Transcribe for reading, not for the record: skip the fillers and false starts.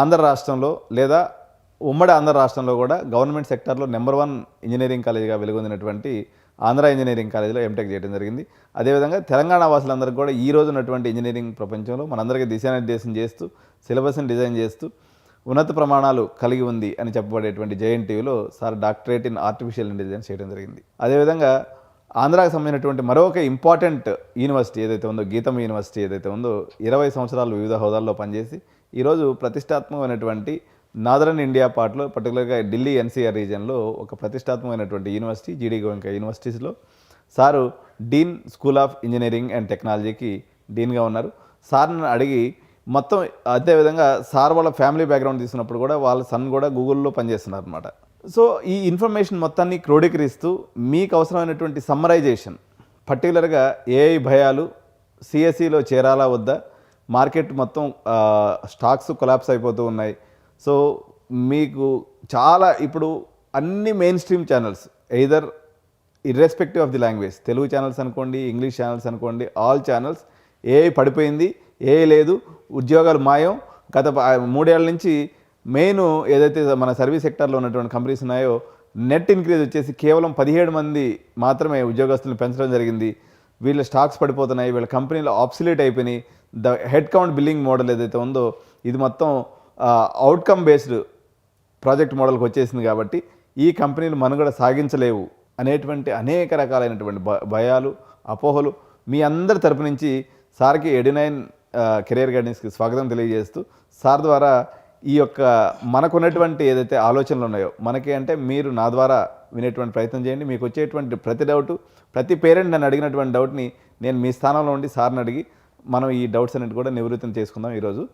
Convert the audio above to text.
ఆంధ్ర రాష్ట్రంలో లేదా ఉమ్మడి ఆంధ్ర రాష్ట్రంలో కూడా గవర్నమెంట్ సెక్టార్లో నెంబర్ 1 ఇంజనీరింగ్ కాలేజీగా వెలుగొందినటువంటి ఆంధ్ర ఇంజనీరింగ్ కాలేజీలో ఎంటెక్ చేయడం జరిగింది. అదేవిధంగా తెలంగాణ వాసులందరికీ కూడా ఈ రోజు ఉన్నటువంటి ఇంజనీరింగ్ ప్రపంచంలో మనందరికీ దిశానిర్దేశం చేస్తూ సిలబస్ని డిజైన్ చేస్తూ ఉన్నత ప్రమాణాలు కలిగి ఉంది అని చెప్పబడేటువంటి జేఎన్టీయూలో sir doctorate in artificial intelligence చేయడం జరిగింది. అదేవిధంగా ఆంధ్రాకి సంబంధించినటువంటి మరొక ఇంపార్టెంట్ యూనివర్సిటీ ఏదైతే ఉందో గీతం యూనివర్సిటీ ఏదైతే ఉందో 20 సంవత్సరాలు వివిధ హోదాల్లో పనిచేసి ఈరోజు ప్రతిష్టాత్మకమైనటువంటి నాదరన్ ఇండియా పార్ట్లో పర్టికులర్గా ఢిల్లీ ఎన్సీఆర్ రీజియన్లో ఒక ప్రతిష్టాత్మకమైనటువంటి యూనివర్సిటీ జీడీ గోయంకా యూనివర్సిటీస్లో sir dean school of engineering and టెక్నాలజీకి డీన్గా ఉన్నారు. సార్ని అడిగి మొత్తం అదేవిధంగా సార్ వాళ్ళ ఫ్యామిలీ బ్యాక్గ్రౌండ్ తీసుకున్నప్పుడు కూడా వాళ్ళ సన్ కూడా గూగుల్లో పనిచేస్తున్నారు అనమాట. సో ఈ ఇన్ఫర్మేషన్ మొత్తాన్ని క్రోడీకరిస్తూ మీకు అవసరమైనటువంటి సమ్మరైజేషన్ పర్టికులర్గా ఏఐ భయాలు సిఎస్సిలో చేరాలా వద్దా, మార్కెట్ మొత్తం స్టాక్స్ కొలాప్స్ అయిపోతూ ఉన్నాయి. సో మీకు చాలా ఇప్పుడు అన్ని main stream channels either irrespective of the language Telugu channels అనుకోండి, ఇంగ్లీష్ ఛానల్స్ అనుకోండి, ఆల్ ఛానల్స్ ఏఐ పడిపోయింది, ఏఐ లేదు, ఉద్యోగాలు మాయం. గత 3 ఏళ్ల నుంచి మెయిన్ ఏదైతే మన సర్వీస్ సెక్టార్లో ఉన్నటువంటి కంపెనీస్ ఉన్నాయో నెట్ ఇంక్రీజ్ వచ్చేసి కేవలం 17 మంది మాత్రమే ఉద్యోగస్తులను పెంచడం జరిగింది. వీళ్ళ స్టాక్స్ పడిపోతున్నాయి, వీళ్ళ కంపెనీలు ఆబ్సొల్యూట్ అయిపోయినాయి. The head count billing model ఏదైతే ఉందో ఇది మొత్తం అవుట్కమ్ బేస్డ్ ప్రాజెక్ట్ మోడల్కి వచ్చేసింది. కాబట్టి ఈ కంపెనీలు మనుగడ సాగించలేవు అనేటువంటి అనేక రకాలైనటువంటి భయాలు, అపోహలు మీ అందరి తరపు నుంచి సార్కి ఎడినైన్ కెరియర్ గైడెన్స్కి స్వాగతం తెలియజేస్తూ సార్ ద్వారా ఈ యొక్క మనకున్నటువంటి ఏదైతే ఆలోచనలు ఉన్నాయో మనకి అంటే మీరు నా ద్వారా వినేటువంటి ప్రయత్నం చేయండి. మీకు వచ్చేటువంటి ప్రతి డౌటు, ప్రతి పేరెంట్ నన్ను అడిగినటువంటి డౌట్ని నేను మీ స్థానంలో ఉండి సార్ని అడిగి మనం ఈ డౌట్స్ అన్నిటి కూడా నివృత్తిని చేసుకుందాం ఈరోజు.